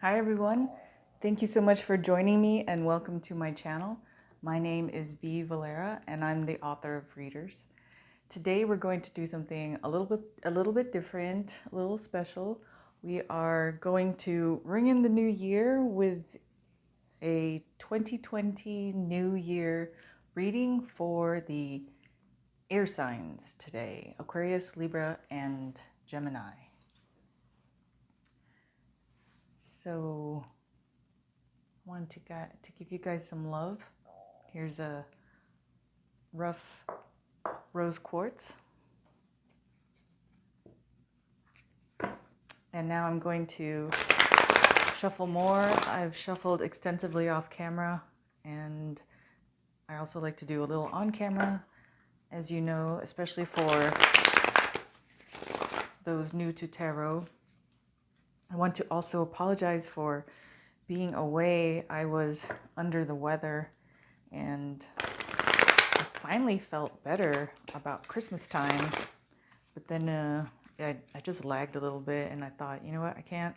Hi everyone, thank you so much for joining me and welcome to my channel. My name is V Valera and I'm the author of Readers. Today we're going to do something a little bit different, a little special. We are going to ring in the new year with a 2020 New Year reading for the air signs today, Aquarius, Libra, and Gemini. So I wanted to give you guys some love. Here's a rough rose quartz. And now I'm going to shuffle more. I've shuffled extensively off camera, and I also like to do a little on camera, as you know, especially for those new to tarot. I want to also apologize for being away. I was under the weather and I finally felt better about Christmas time, but then I just lagged a little bit and I thought, you know what, I can't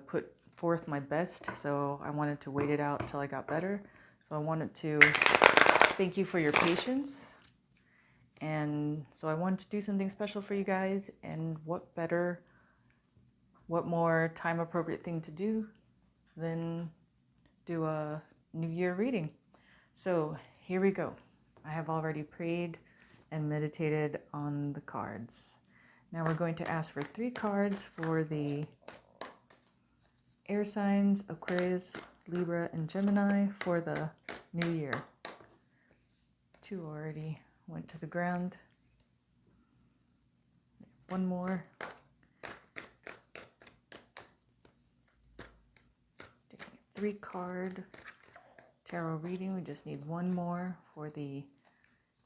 put forth my best, so I wanted to wait it out till I got better. So I wanted to thank you for your patience, and so I wanted to do something special for you guys, and what more time appropriate thing to do than do a New Year reading. So here we go. I have already prayed and meditated on the cards. Now we're going to ask for 3 cards for the air signs, Aquarius, Libra, and Gemini for the new year. 2 already went to the ground. 1 more. 3 card tarot reading. We just need 1 more for the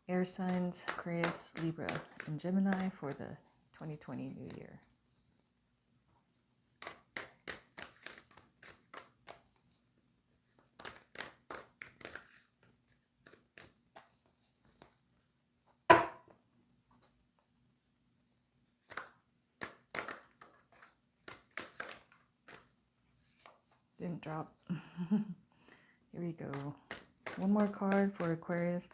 air signs, Aquarius, Libra, and Gemini for the 2020 New Year. Didn't drop. Here we go. 1 more card for Aquarius,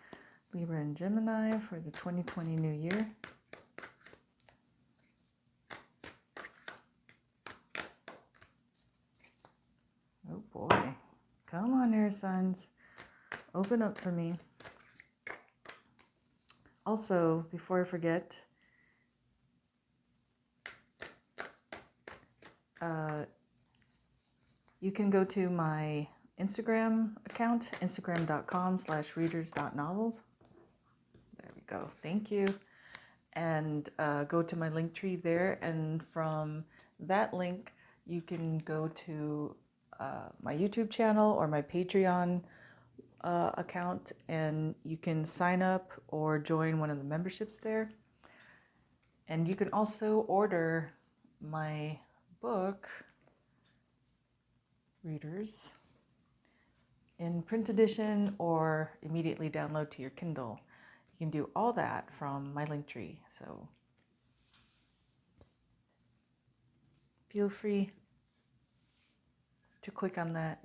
Libra, and Gemini for the 2020 New Year. Oh boy. Come on, air signs. Open up for me. Also, before I forget, you can go to my Instagram account, instagram.com/readers.novels. There we go. Thank you. And go to my link tree there. And from that link, you can go to my YouTube channel or my Patreon account, and you can sign up or join one of the memberships there. And you can also order my book, Readers, in print edition or immediately download to your Kindle. You can do all that from my link tree. So feel free to click on that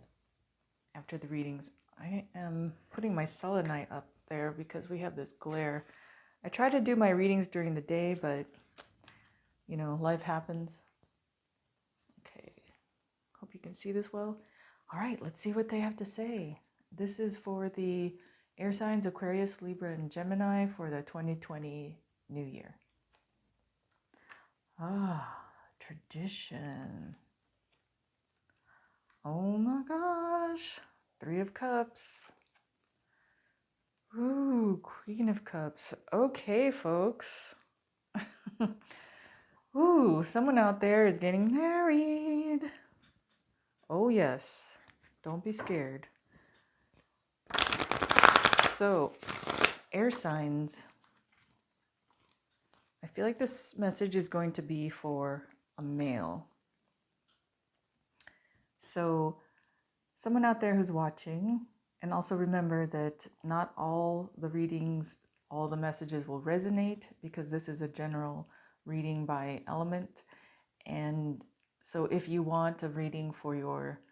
after the readings. I am putting my selenite up there because we have this glare. I try to do my readings during the day, but you know, life happens. Okay, hope you can see this well. All right, let's see what they have to say. This is for the air signs, Aquarius, Libra, and Gemini for the 2020 New Year. Tradition. Oh my gosh. 3 of Cups. Ooh, Queen of Cups. Okay, folks. Ooh, someone out there is getting married. Oh yes. Don't be scared. So, air signs. I feel like this message is going to be for a male. So, someone out there who's watching, and also remember that not all the readings, all the messages will resonate, because this is a general reading by element, and So if you want a reading for your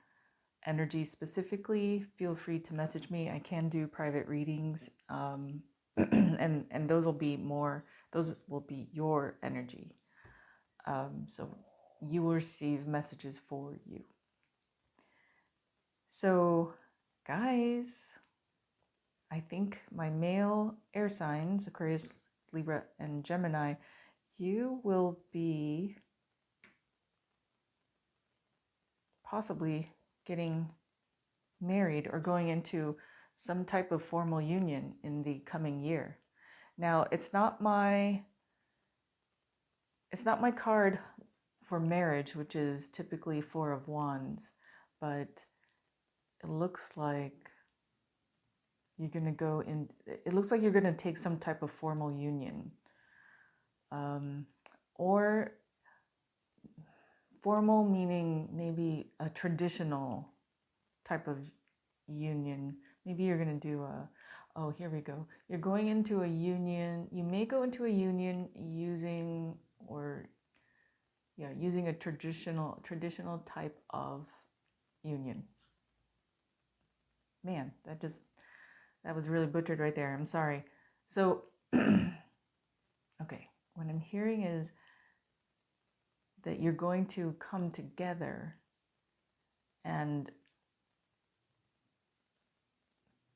energy specifically, feel free to message me. I can do private readings, and those will be your energy. So you will receive messages for you. So, guys, I think my male air signs, Aquarius, Libra, and Gemini, you will be possibly getting married or going into some type of formal union in the coming year. Now, it's not my card for marriage, which is typically Four of Wands, but it looks like you're going to go in, it looks like you're going to take some type of formal union. Or formal meaning maybe a traditional type of union. Maybe you're going to do oh, here we go. You're going into a union. You may go into a union using a traditional type of union. Man, that was really butchered right there. I'm sorry. So, okay, what I'm hearing is that you're going to come together, and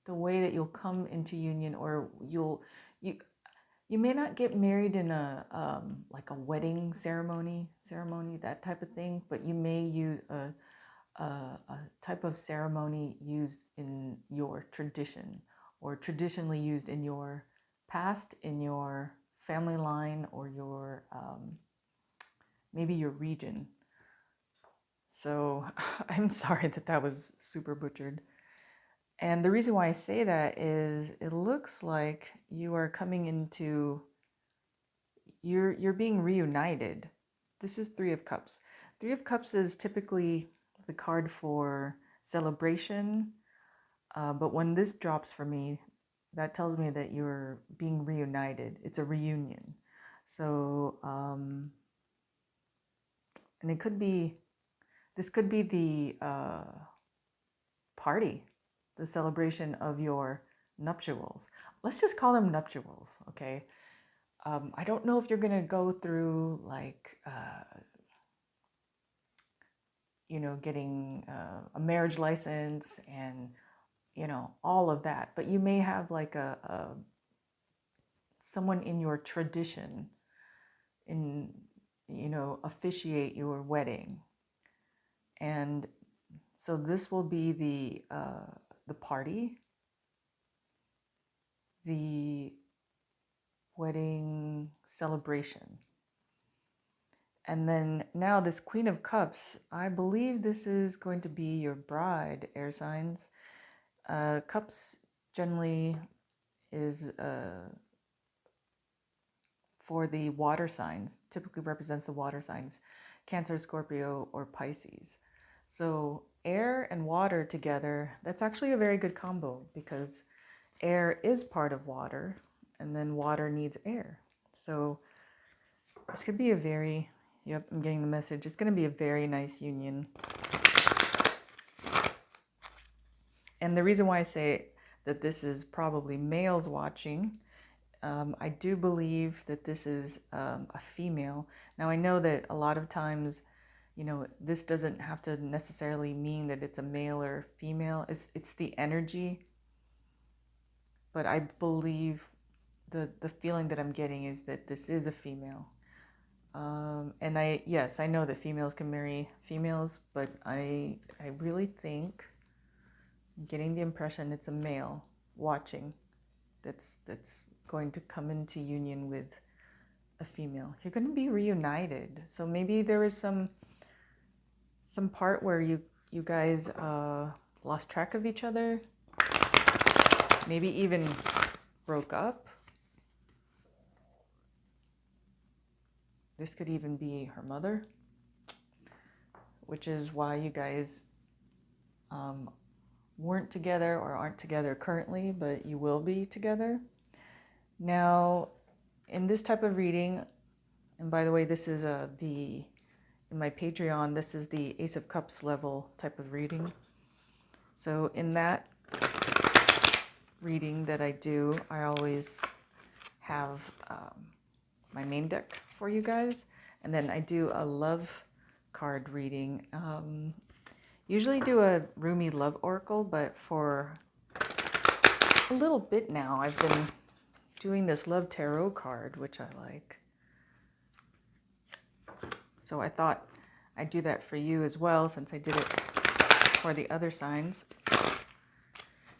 the way that you'll come into union, or you may not get married in a like a wedding ceremony, that type of thing, but you may use a type of ceremony used in your tradition, or traditionally used in your past, in your family line, or your maybe your region. So I'm sorry that was super butchered. And the reason why I say that is it looks like you are coming into, you're being reunited. This is Three of Cups. Three of Cups is typically the card for celebration. But when this drops for me, that tells me that you're being reunited. It's a reunion. So, and this could be the party, the celebration of your nuptials. Let's just call them nuptials, okay? I don't know if you're going to go through like, getting a marriage license and, all of that. But you may have like someone in your tradition officiate your wedding. And so this will be the party, the wedding celebration. And then now this Queen of Cups, I believe this is going to be your bride, air signs. Cups generally is for the water signs, typically represents the water signs, Cancer, Scorpio, or Pisces. So air and water together, that's actually a very good combo, because air is part of water, and then water needs air. So this could be a very, yep, I'm getting the message. It's going to be a very nice union. And the reason why I say that this is probably males watching, I do believe that this is a female. Now, I know that a lot of times, this doesn't have to necessarily mean that it's a male or female. It's the energy. But I believe the feeling that I'm getting is that this is a female. And I know that females can marry females, but I really think, I'm getting the impression it's a male watching that's going to come into union with a female. You're going to be reunited. So maybe there is some part where you guys lost track of each other, maybe even broke up. This could even be her mother, which is why you guys weren't together or aren't together currently, but you will be together. Now, in this type of reading, and by the way, this is the in my Patreon, this is the Ace of Cups level type of reading. So in that reading that I do, I always have my main deck for you guys. And then I do a love card reading. Usually do a Rumi love oracle, but for a little bit now, I've been doing this love tarot card, which I like. So I thought I'd do that for you as well, since I did it for the other signs.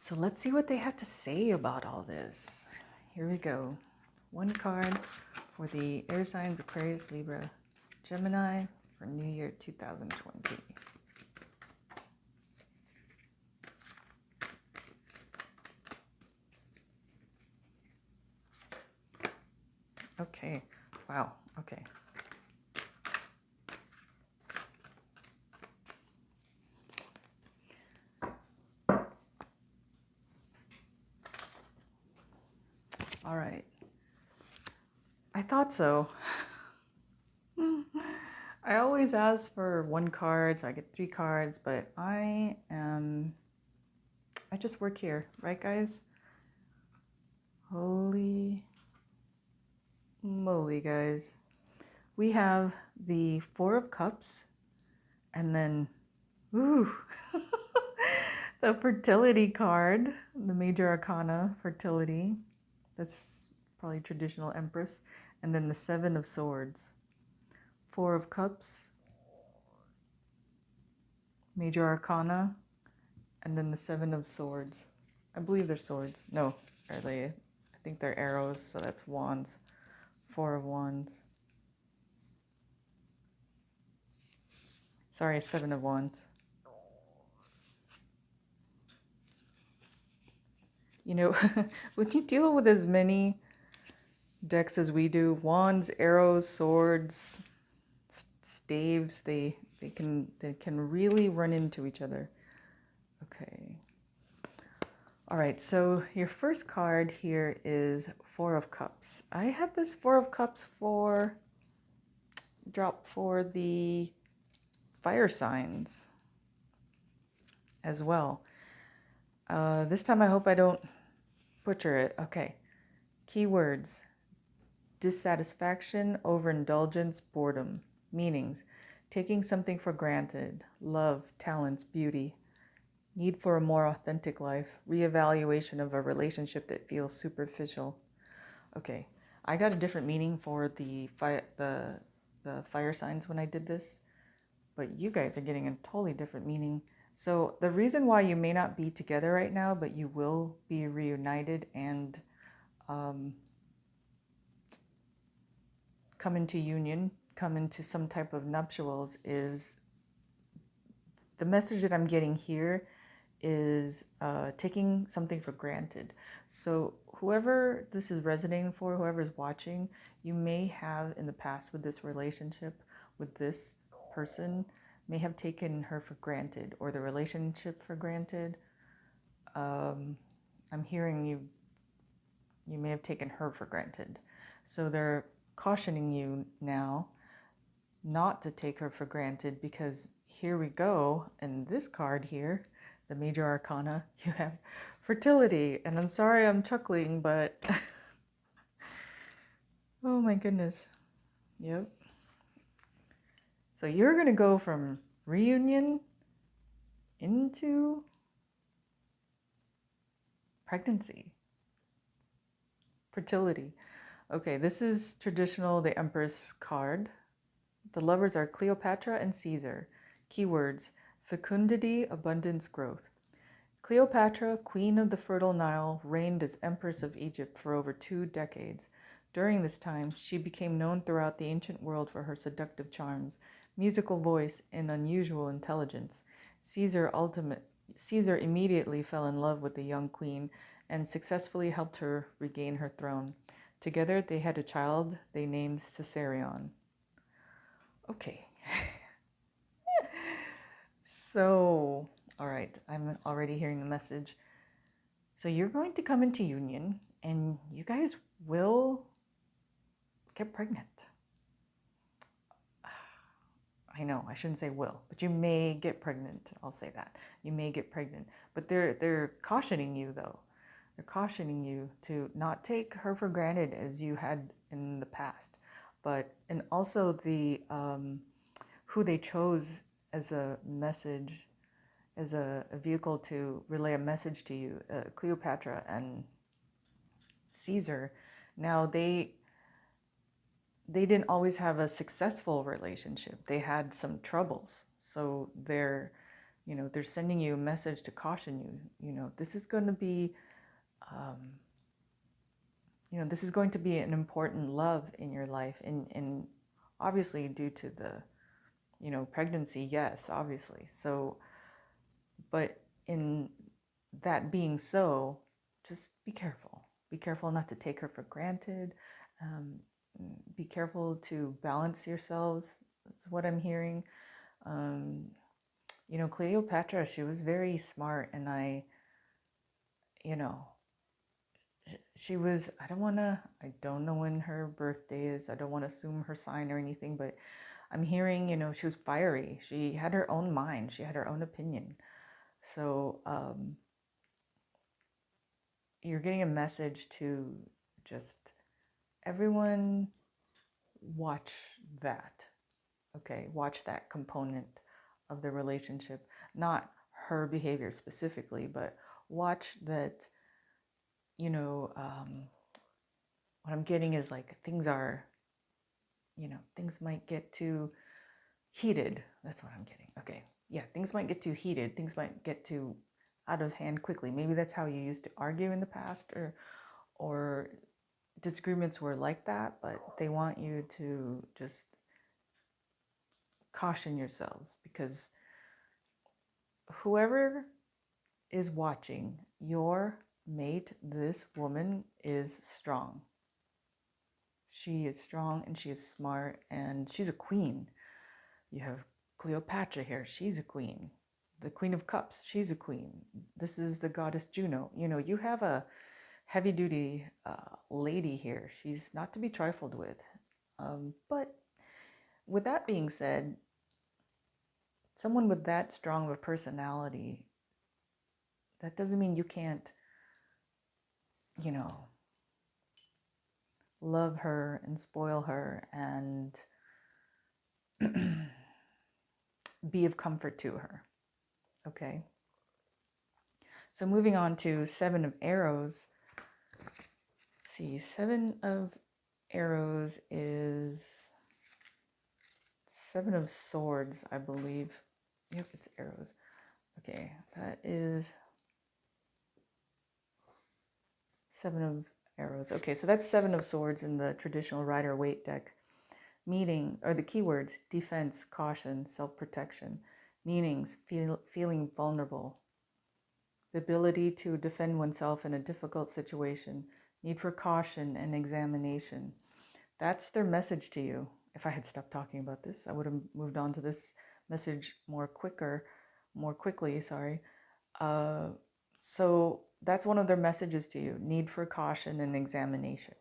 So let's see what they have to say about all this. Here we go. One card for the air signs Aquarius, Libra, Gemini for New Year 2020. Okay. Wow. Okay. All right. I thought so. I always ask for one card, so I get 3 cards, but I just work here, right, guys? Holy moly, guys. We have the 4 of Cups, and then, ooh, the fertility card, the major arcana, fertility. That's probably traditional Empress. And then the 7 of Swords. 4 of Cups, major arcana, and then the 7 of Swords. I believe they're swords. No, are they? I think they're arrows, so that's wands. 4 of Wands. Sorry, 7 of Wands. You know, when you deal with as many decks as we do, wands, arrows, swords, staves, they can really run into each other. Okay. All right, so your first card here is 4 of Cups. I have this 4 of Cups drop for the fire signs as well. This time I hope I don't butcher it. Okay. Keywords: dissatisfaction, overindulgence, boredom. Meanings: taking something for granted, love, talents, beauty, need for a more authentic life, reevaluation of a relationship that feels superficial. Okay, I got a different meaning for the fire signs when I did this, but you guys are getting a totally different meaning. So the reason why you may not be together right now, but you will be reunited and come into union, come into some type of nuptials, is the message that I'm getting here is taking something for granted. So whoever this is resonating for, whoever's watching, you may have in the past with this relationship, with this person, may have taken her for granted or the relationship for granted. I'm hearing you may have taken her for granted. So they're cautioning you now not to take her for granted, because here we go, in this card here, the major arcana, you have fertility. And I'm sorry I'm chuckling, but oh my goodness. Yep. So you're going to go from reunion into pregnancy. Fertility. Okay, this is traditional, the Empress card. The lovers are Cleopatra and Caesar. Keywords: fecundity, abundance, growth. Cleopatra, queen of the fertile Nile, reigned as Empress of Egypt for over 2 decades. During this time, she became known throughout the ancient world for her seductive charms, musical voice, and unusual intelligence. Caesar immediately fell in love with the young queen and successfully helped her regain her throne. Together, they had a child they named Caesarion. Okay. So, all right, I'm already hearing the message. So you're going to come into union and you guys will get pregnant. I know I shouldn't say will, but you may get pregnant. I'll say that. You may get pregnant. But they're cautioning you though. They're cautioning you to not take her for granted as you had in the past. But and also the who they chose as a message, as a vehicle to relay a message to you, Cleopatra and Caesar. Now they didn't always have a successful relationship. They had some troubles. So they're sending you a message to caution you. This is going to be, this is going to be an important love in your life. And obviously due to the, pregnancy, yes, obviously. So, but in that being so, just be careful. Be careful not to take her for granted. Um, be careful to balance yourselves. That's what I'm hearing. Um, Cleopatra, she was very smart, and you know, she was, I don't know when her birthday is. I don't want to assume her sign or anything, but I'm hearing, she was fiery. She had her own mind. She had her own opinion. So, you're getting a message to just everyone watch that. Okay, watch that component of the relationship, not her behavior specifically, but watch that, what I'm getting is like things might get too heated. That's what I'm getting. Okay. Yeah, things might get too heated. Things might get too out of hand quickly. Maybe that's how you used to argue in the past, or disagreements were like that, but they want you to just caution yourselves, because whoever is watching your mate, this woman is strong. She is strong and she is smart and she's a queen. You have Cleopatra here. She's a queen. The Queen of Cups. She's a queen. This is the goddess Juno. You have a heavy duty lady here. She's not to be trifled with. But with that being said, someone with that strong of a personality, that doesn't mean you can't, love her and spoil her and be of comfort to her. Okay. So moving on to Seven of Arrows. See, Seven of Arrows is Seven of Swords, I believe. Yep, it's arrows. Okay, that is Seven of Arrows. Okay, so that's Seven of Swords in the traditional Rider-Waite deck. Meaning, or the keywords, defense, caution, self-protection. Meanings, feeling vulnerable. The ability to defend oneself in a difficult situation. Need for caution and examination. That's their message to you. If I had stopped talking about this, I would have moved on to this message more quickly, sorry. So that's one of their messages to you. Need for caution and examination.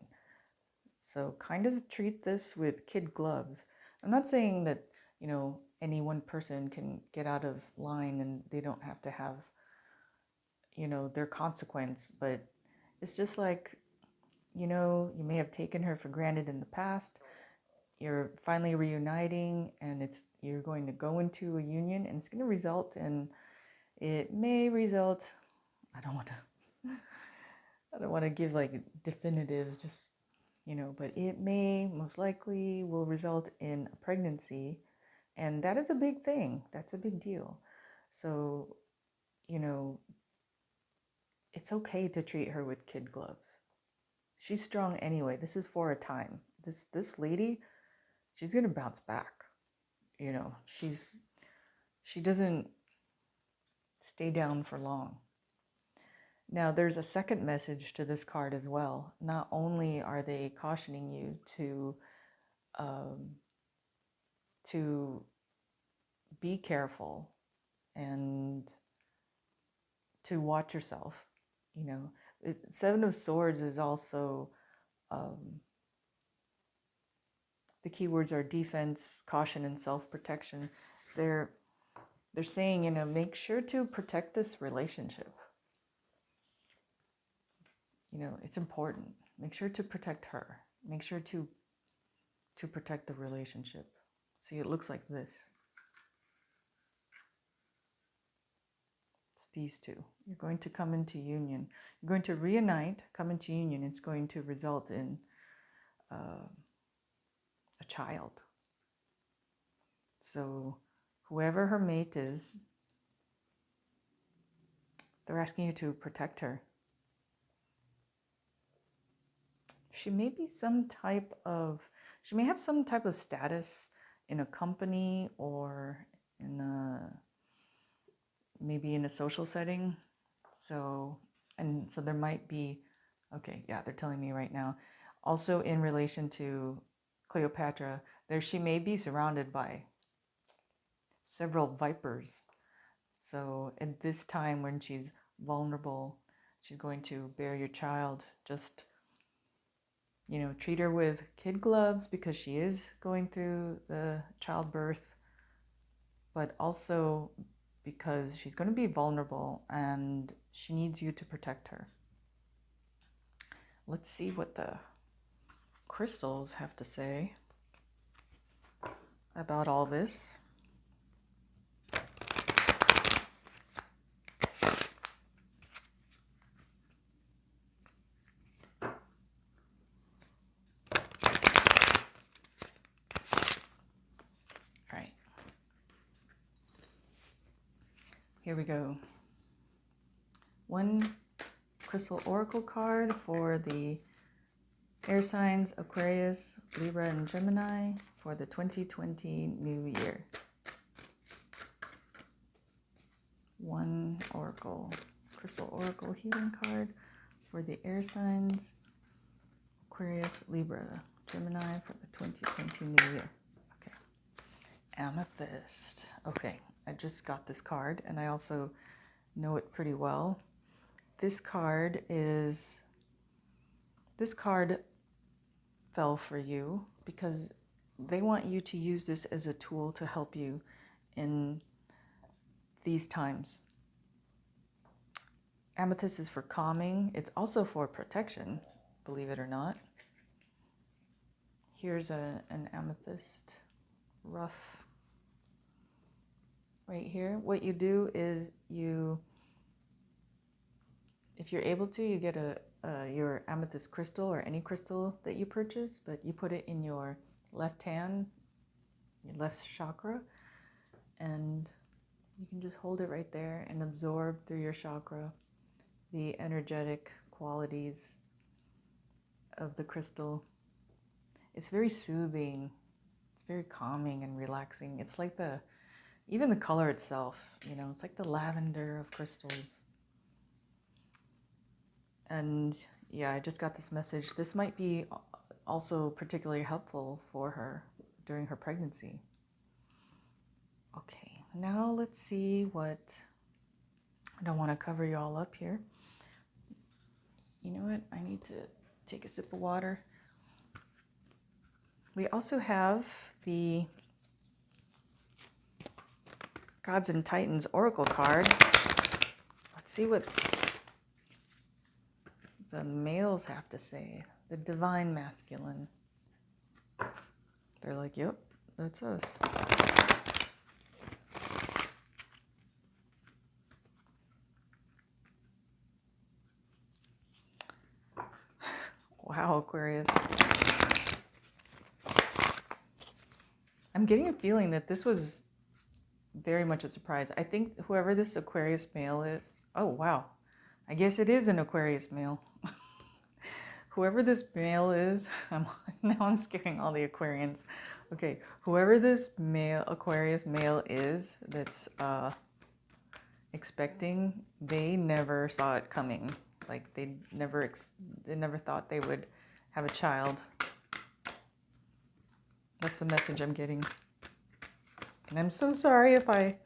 So kind of treat this with kid gloves. I'm not saying that, any one person can get out of line and they don't have to have, their consequence, but it's just like, you may have taken her for granted in the past. You're finally reuniting and you're going to go into a union, and it's going to result in, it may result, I don't want to give like definitives, just, but it may most likely will result in a pregnancy, and that is a big thing. That's a big deal. So, it's okay to treat her with kid gloves. She's strong anyway. This is for a time. This lady, she's gonna bounce back. She doesn't stay down for long. Now, there's a second message to this card as well. Not only are they cautioning you to be careful and to watch yourself. Seven of Swords is also the keywords are defense, caution, and self-protection. They're saying, you know, make sure to protect this relationship. You know, it's important. Make sure to protect her. Make sure to protect the relationship. See, it looks like this. It's these two. You're going to come into union. You're going to reunite, come into union. It's going to result in a child. So whoever her mate is, they're asking you to protect her. She may be she may have some type of status in a company or maybe in a social setting. So there might be, okay, yeah, they're telling me right now. Also in relation to Cleopatra, she may be surrounded by several vipers. So at this time when she's vulnerable, she's going to bear your child. Just, you know, treat her with kid gloves because she is going through the childbirth, but also because she's going to be vulnerable and she needs you to protect her. Let's see what the crystals have to say about all this. Here we go. One crystal oracle card for the air signs Aquarius, Libra, and Gemini for the 2020 new year. One crystal oracle healing card for the air signs Aquarius, Libra, Gemini for the 2020 new year. Okay. Amethyst. Okay, I just got this card and I also know it pretty well. This card fell for you because they want you to use this as a tool to help you in these times. Amethyst is for calming. It's also for protection, believe it or not. Here's an amethyst rough right here. What you do is if you're able to, you get your amethyst crystal or any crystal that you purchase, but you put it in your left hand, your left chakra, and you can just hold it right there and absorb through your chakra the energetic qualities of the crystal. It's very soothing. It's very calming and relaxing. It's like even the color itself, you know, it's like the lavender of crystals. And yeah, I just got this message. This might be also particularly helpful for her during her pregnancy. Okay, now let's see I don't want to cover you all up here. You know what? I need to take a sip of water. We also have the Gods and Titans Oracle card. Let's see what the males have to say. The Divine Masculine. They're like, yep, that's us. Wow, Aquarius. I'm getting a feeling that this was very much a surprise. I think whoever this Aquarius male is, oh wow, I guess it is an Aquarius male. Whoever this male is, now I'm scaring all the Aquarians. Okay, whoever this Aquarius male is that's expecting, they never saw it coming. Like they never thought they would have a child. That's the message I'm getting. And I'm so sorry if I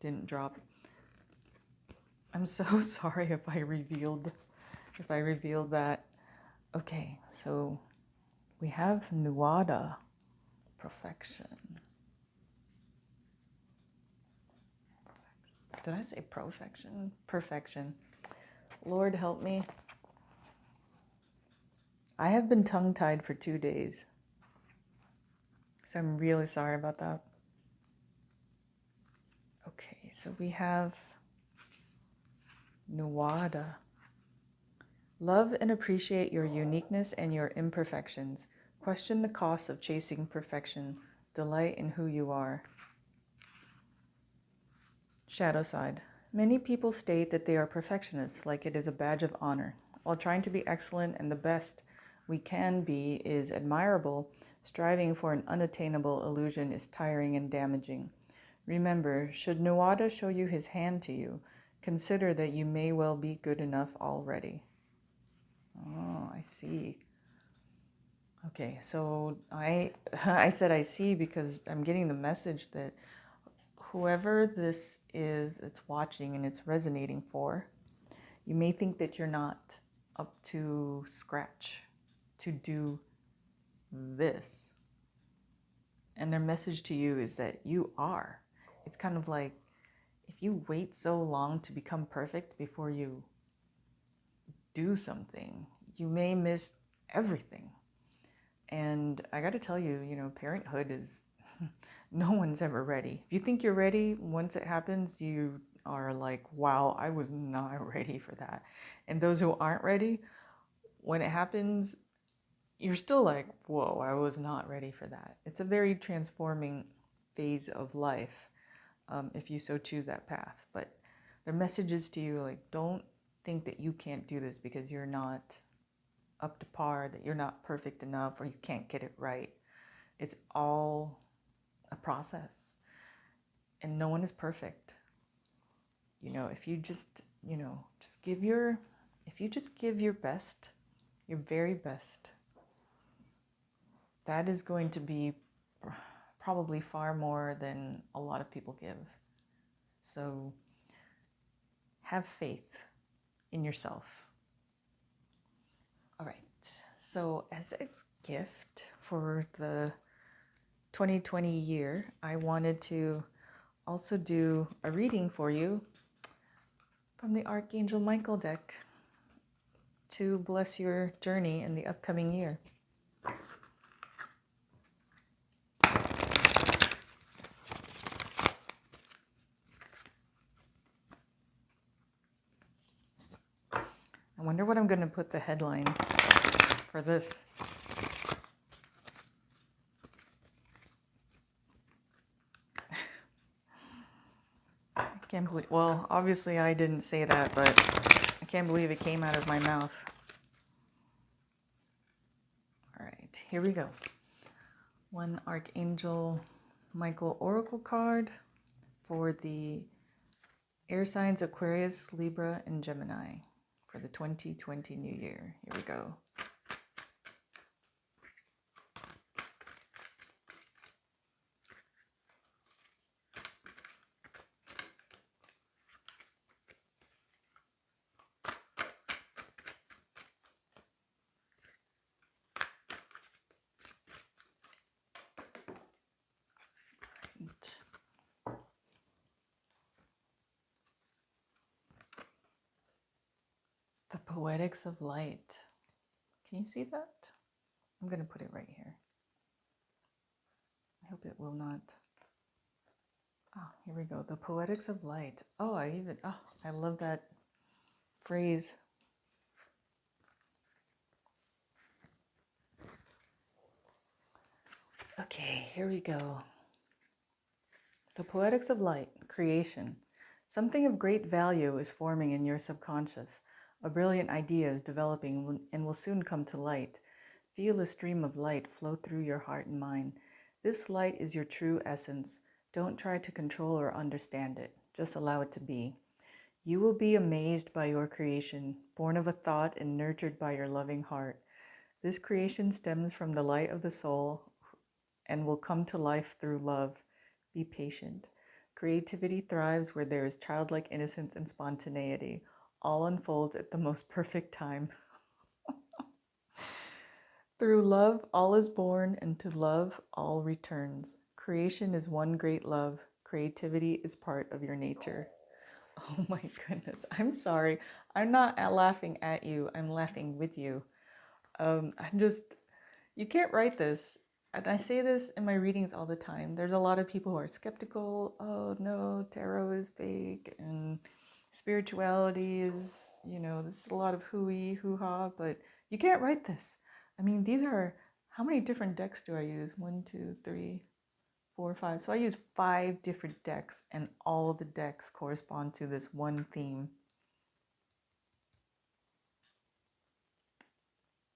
didn't drop. I'm so sorry if I revealed that. Okay, so We have Nuada, perfection. Did I say perfection? Perfection. Lord help me. I have been tongue-tied for 2 days. So I'm really sorry about that. Okay, so we have Nuada. Love and appreciate your uniqueness and your imperfections. Question the cost of chasing perfection. Delight in who you are. Shadow side. Many people state that they are perfectionists, like it is a badge of honor. While trying to be excellent and the best we can be is admirable, striving for an unattainable illusion is tiring and damaging. Remember, should Nuada show you his hand to you, consider that you may well be good enough already. Oh, I see. Okay, so I said I see because I'm getting the message that whoever this is that's watching and it's resonating for, you may think that you're not up to scratch to do this. And their message to you is that you are. It's kind of like if you wait so long to become perfect before you do something, you may miss everything. And I got to tell you, parenthood is, no one's ever ready. If you think you're ready, once it happens, you are like, wow, I was not ready for that. And those who aren't ready, when it happens, you're still like, whoa, I was not ready for that. It's a very transforming phase of life, if you so choose that path. But their message is to you, like, don't think that you can't do this because you're not up to par, that you're not perfect enough, or you can't get it right. It's all a process, and no one is perfect. If you just, if you just give your best, your very best, that is going to be probably far more than a lot of people give. So have faith in yourself. All right. So as a gift for the 2020 year, I wanted to also do a reading for you from the Archangel Michael deck to bless your journey in the upcoming year. I wonder what I'm going to put the headline for this. I can't believe, well, obviously I didn't say that, but I can't believe it came out of my mouth. All right, here we go. One Archangel Michael Oracle card for the air signs Aquarius, Libra, and Gemini for the 2020 new year. Here we go. The Poetics of Light. Can you see that? I'm going to put it right here. I hope it will not. Oh, here we go. The Poetics of Light. Oh, I love that phrase. Okay, here we go. The Poetics of Light, creation. Something of great value is forming in your subconscious. A brilliant idea is developing and will soon come to light. Feel a stream of light flow through your heart and mind. This light is your true essence. Don't try to control or understand it. Just allow it to be. You will be amazed by your creation, born of a thought and nurtured by your loving heart. This creation stems from the light of the soul and will come to life through love. Be patient. Creativity thrives where there is childlike innocence and spontaneity. All unfolds at the most perfect time. Through love, all is born, and to love, all returns. Creation is one great love. Creativity is part of your nature. Oh my goodness. I'm sorry. I'm not laughing at you. I'm laughing with you. I'm just, you can't write this. And I say this in my readings all the time. There's a lot of people who are skeptical. Oh no, tarot is fake and spirituality is, this is a lot of hooey, hoo-ha, but you can't write this. I mean, these are, how many different decks do I use? 1, 2, 3, 4, 5. So I use 5 different decks, and all the decks correspond to this one theme.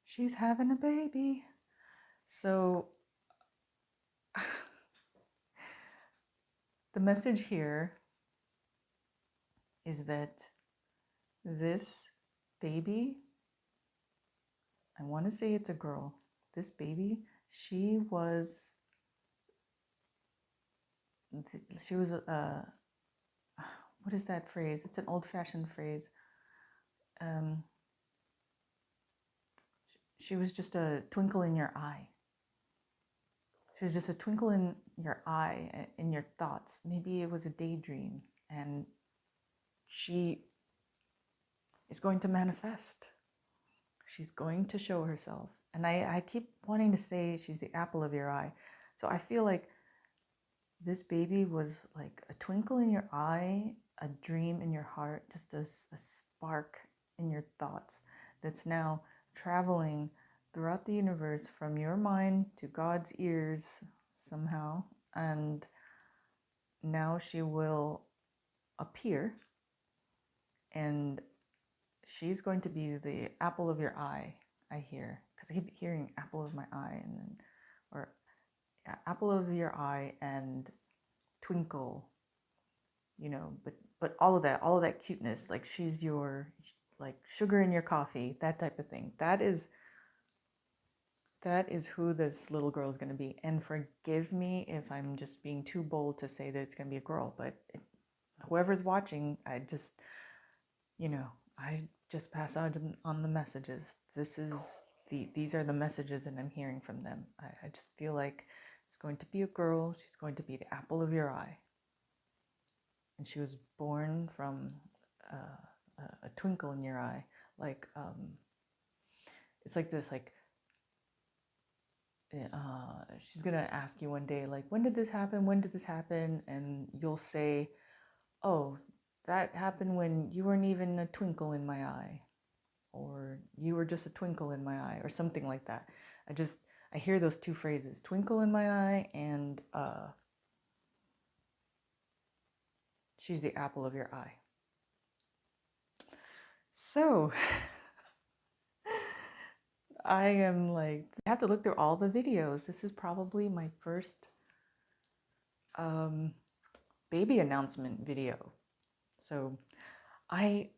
She's having a baby. So the message here is that this baby, I want to say it's a girl, this baby, she was what is that phrase? It's an old-fashioned phrase. She was just a twinkle in your eye. She was just a twinkle in your eye, in your thoughts. Maybe it was a daydream, and she is going to manifest. She's going to show herself. And I keep wanting to say she's the apple of your eye. So I feel like this baby was like a twinkle in your eye, a dream in your heart, just a spark in your thoughts that's now traveling throughout the universe from your mind to God's ears somehow. And now she will appear, and she's going to be the apple of your eye, I hear. Because I keep hearing apple of my eye, and then, or yeah, apple of your eye and twinkle, but all of that cuteness, like she's your, like sugar in your coffee, that type of thing. That is who this little girl is going to be. And forgive me if I'm just being too bold to say that it's going to be a girl, but whoever's watching, I just pass on the messages. These are the messages that I'm hearing from them. I just feel like it's going to be a girl. She's going to be the apple of your eye. And she was born from a twinkle in your eye. Like, it's like this, like, she's going to ask you one day, like, when did this happen? When did this happen? And you'll say, oh, that happened when you weren't even a twinkle in my eye. Or you were just a twinkle in my eye, or something like that. I hear those two phrases, twinkle in my eye and she's the apple of your eye. So I am like, I have to look through all the videos. This is probably my first baby announcement video. So I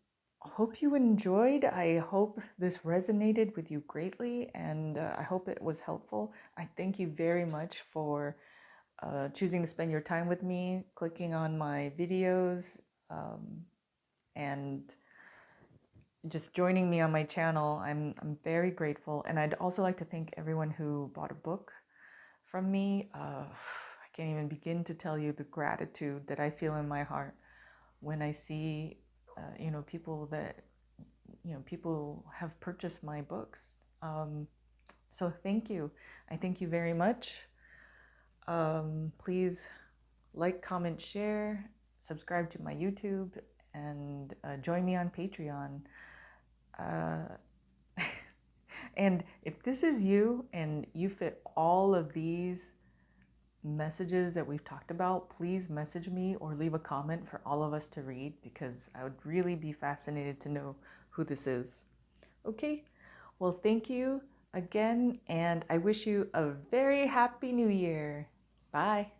hope you enjoyed. I hope this resonated with you greatly, and I hope it was helpful. I thank you very much for choosing to spend your time with me, clicking on my videos, and just joining me on my channel. I'm very grateful, and I'd also like to thank everyone who bought a book from me. I can't even begin to tell you the gratitude that I feel in my heart when I see people have purchased my books. So thank you. I thank you very much. Please like, comment, share, subscribe to my YouTube, and join me on Patreon. And if this is you and you fit all of these messages that we've talked about, please message me or leave a comment for all of us to read, because I would really be fascinated to know who this is. Okay, well, thank you again, and I wish you a very happy new year. Bye.